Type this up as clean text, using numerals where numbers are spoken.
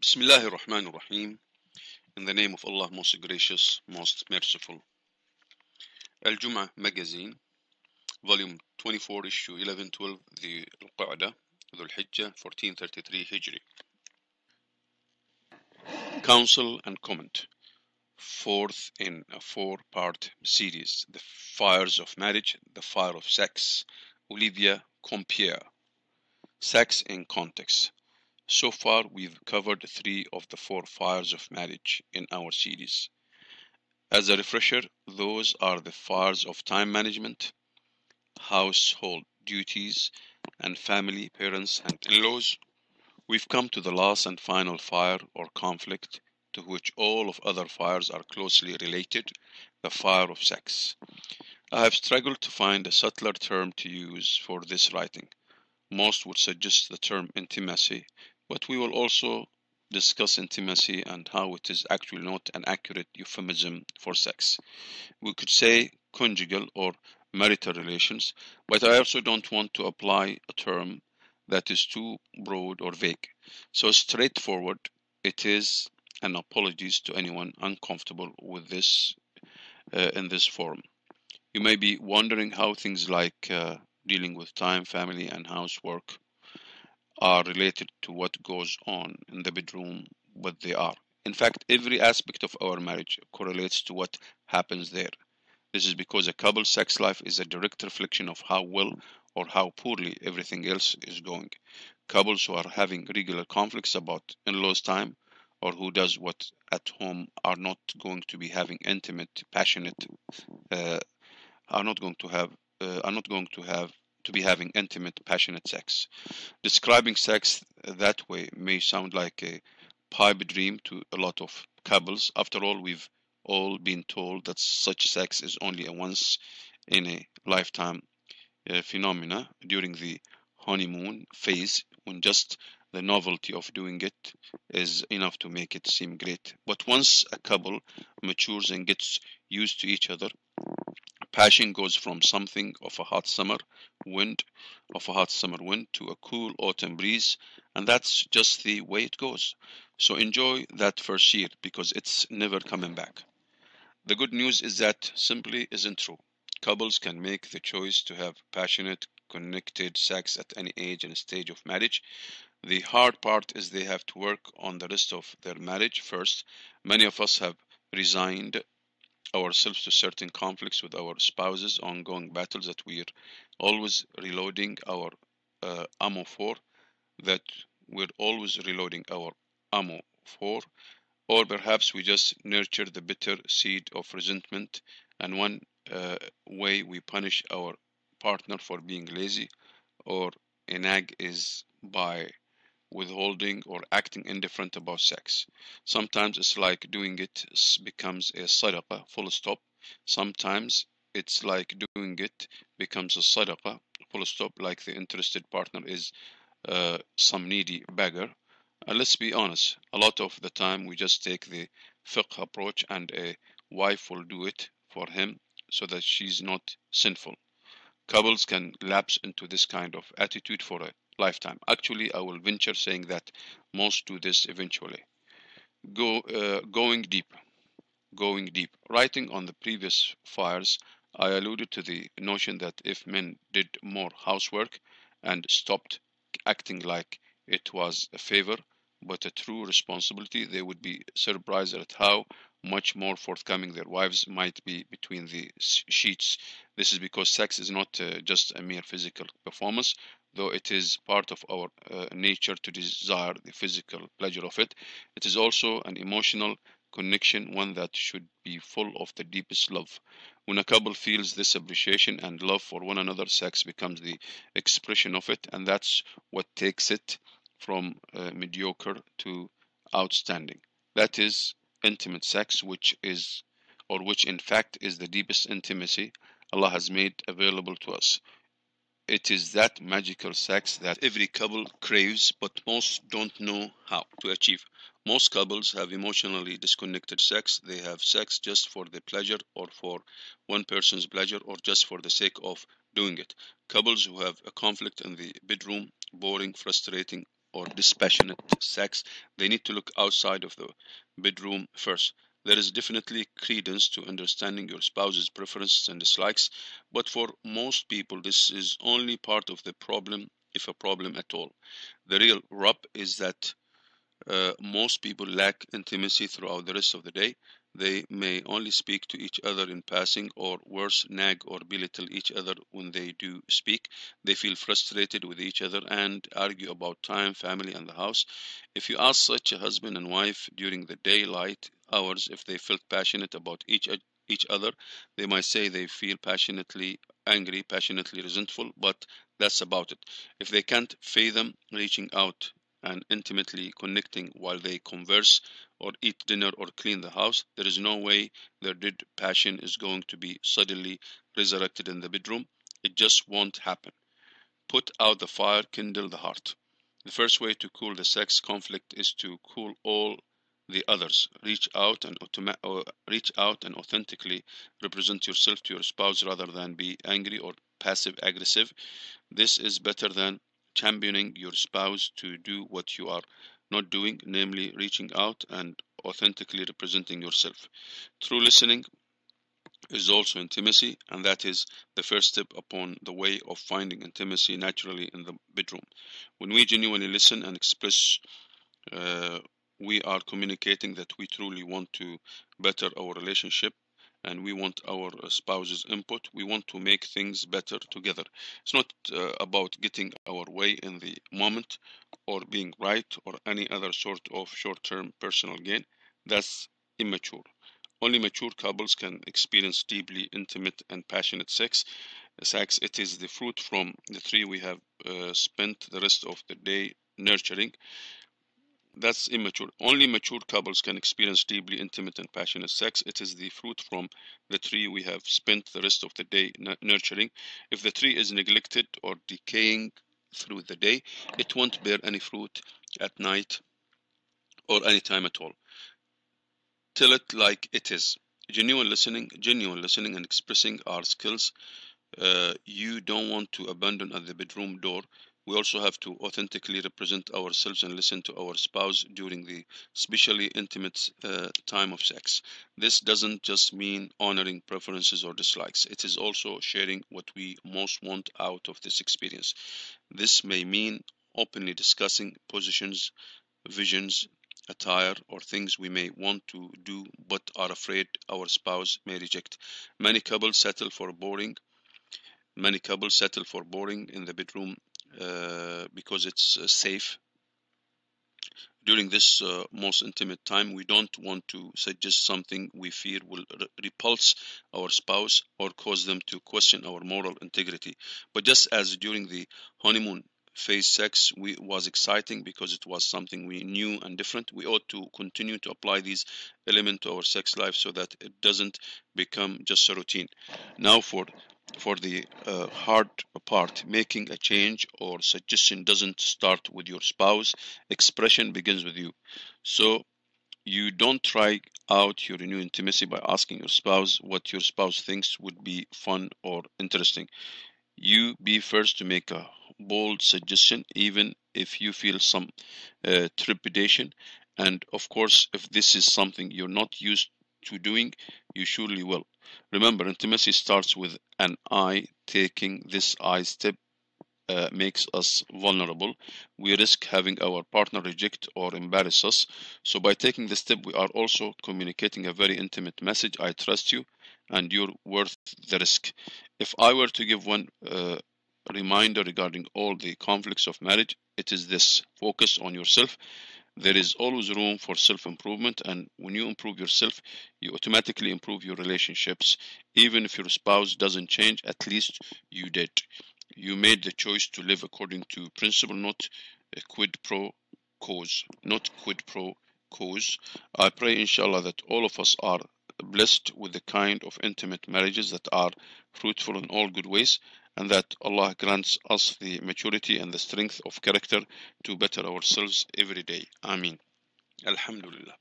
Bismillahir Rahmanir Rahim. In the name of Allah, most gracious, most merciful. Aljumuah Magazine, Volume 24, Issue 1112, the Al-Qa'dah, Dhul Hijjah, 1433 Hijri. Counsel and Comment. Fourth in a four-part series, The Fires of Marriage, The Fire of Sex, Olivia Compierre. Sex in Context. So far, we've covered 3 of the 4 fires of marriage in our series. As a refresher, those are the fires of time management, household duties, and family, parents, and in-laws. We've come to the last and final fire or conflict, to which all of other fires are closely related, the fire of sex. I have struggled to find a subtler term to use for this writing. Most would suggest the term intimacy, but we will also discuss intimacy and how it is actually not an accurate euphemism for sex. We could say conjugal or marital relations, but I also don't want to apply a term that is too broad or vague. So straightforward it is, and apologies to anyone uncomfortable with this in this form. You may be wondering how things like dealing with time, family, and housework are related to what goes on in the bedroom, but they are. In fact, every aspect of our marriage correlates to what happens there. This is because a couple's sex life is a direct reflection of how well or how poorly everything else is going. Couples who are having regular conflicts about in-laws time or who does what at home are not going to be having intimate, passionate, are not going to be having intimate, passionate sex. Describing sex that way may sound like a pipe dream to a lot of couples. After all, we've all been told that such sex is only a once in a lifetime phenomena during the honeymoon phase, when just the novelty of doing it is enough to make it seem great. But once a couple matures and gets used to each other, passion goes from something of a hot summer wind to a cool autumn breeze, and that's just the way it goes. So enjoy that first year, because it's never coming back. The good news is that simply isn't true. Couples can make the choice to have passionate, connected sex at any age and stage of marriage. The hard part is they have to work on the rest of their marriage first. Many of us have resigned ourselves to certain conflicts with our spouses, ongoing battles that we're always reloading our ammo for, that we're always reloading our ammo for, or perhaps we just nurture the bitter seed of resentment, and one way we punish our partner for being lazy or a nag is by withholding or acting indifferent about sex. Sometimes it's like doing it becomes a sadaqah, full stop. Sometimes it's like doing it becomes a sadaqah, full stop, like the interested partner is some needy beggar. Let's be honest, a lot of the time we just take the fiqh approach and a wife will do it for him so that she's not sinful. Couples can lapse into this kind of attitude for a lifetime. Actually, I will venture saying that most do this eventually. Going deep. Going deep. Writing on the previous fires, I alluded to the notion that if men did more housework and stopped acting like it was a favor but a true responsibility, they would be surprised at how much more forthcoming their wives might be between the sheets. This is because sex is not just a mere physical performance, though it is part of our nature to desire the physical pleasure of it. It is also an emotional connection, one that should be full of the deepest love. When a couple feels this appreciation and love for one another, sex becomes the expression of it, and that's what takes it from mediocre to outstanding. That is intimate sex, which in fact is the deepest intimacy Allah has made available to us. It is that magical sex that every couple craves, but most don't know how to achieve. Most couples have emotionally disconnected sex. They have sex just for the pleasure or for one person's pleasure or just for the sake of doing it. Couples who have a conflict in the bedroom, boring, frustrating, or dispassionate sex, they need to look outside of the bedroom first. There is definitely credence to understanding your spouse's preferences and dislikes, but for most people, this is only part of the problem, if a problem at all. The real rub is that most people lack intimacy throughout the rest of the day. They may only speak to each other in passing, or worse, nag or belittle each other when they do speak. They feel frustrated with each other and argue about time, family, and the house. If you ask such a husband and wife during the daylight hours if they felt passionate about each other, they might say they feel passionately angry, passionately resentful, but that's about it. If they can't fathom reaching out and intimately connecting while they converse or eat dinner or clean the house, there is no way their dead passion is going to be suddenly resurrected in the bedroom. It just won't happen. Put out the fire, kindle the heart. The first way to cool the sex conflict is to cool all the others. Reach out and authentically represent yourself to your spouse rather than be angry or passive aggressive. This is better than championing your spouse to do what you are not doing, namely reaching out and authentically representing yourself. True listening is also intimacy, and that is the first step upon the way of finding intimacy naturally in the bedroom. When we genuinely listen and express, uh, we are communicating that we truly want to better our relationship and we want our spouse's input. We want to make things better together. It's not about getting our way in the moment or being right or any other sort of short-term personal gain. That's immature. Only mature couples can experience deeply intimate and passionate sex. It is the fruit from the tree we have spent the rest of the day nurturing. That's immature. Only mature couples can experience deeply intimate and passionate sex. It is the fruit from the tree we have spent the rest of the day nurturing. If the tree is neglected or decaying through the day, it won't bear any fruit at night or any time at all. Tell it like it is. Genuine listening and expressing our skills. You don't want to abandon at the bedroom door. We also have to authentically represent ourselves and listen to our spouse during the especially intimate time of sex. This doesn't just mean honoring preferences or dislikes. It is also sharing what we most want out of this experience. This may mean openly discussing positions, visions, attire, or things we may want to do but are afraid our spouse may reject. Many couples settle for boring Many couples settle for boring in the bedroom because it's safe. During this most intimate time, we don't want to suggest something we fear will repulse our spouse or cause them to question our moral integrity. But just as during the honeymoon phase sex was exciting because it was something we knew and different, we ought to continue to apply these elements to our sex life so that it doesn't become just a routine. Now for the hard part, making a change or suggestion doesn't start with your spouse. Expression begins with you. So you don't try out your new intimacy by asking your spouse what your spouse thinks would be fun or interesting. You be first to make a bold suggestion, even if you feel some trepidation. And of course, if this is something you're not used to doing, you surely will. Remember, intimacy starts with an I. Taking this I step makes us vulnerable. We risk having our partner reject or embarrass us. So by taking the step, we are also communicating a very intimate message. I trust you and you're worth the risk. If I were to give one reminder regarding all the conflicts of marriage, it is this: focus on yourself. There is always room for self-improvement, and when you improve yourself, you automatically improve your relationships. Even if your spouse doesn't change, at least you did. You made the choice to live according to principle, not a quid pro not quid pro quos. I pray, inshallah, that all of us are blessed with the kind of intimate marriages that are fruitful in all good ways, and that Allah grants us the maturity and the strength of character to better ourselves every day. Ameen. Alhamdulillah.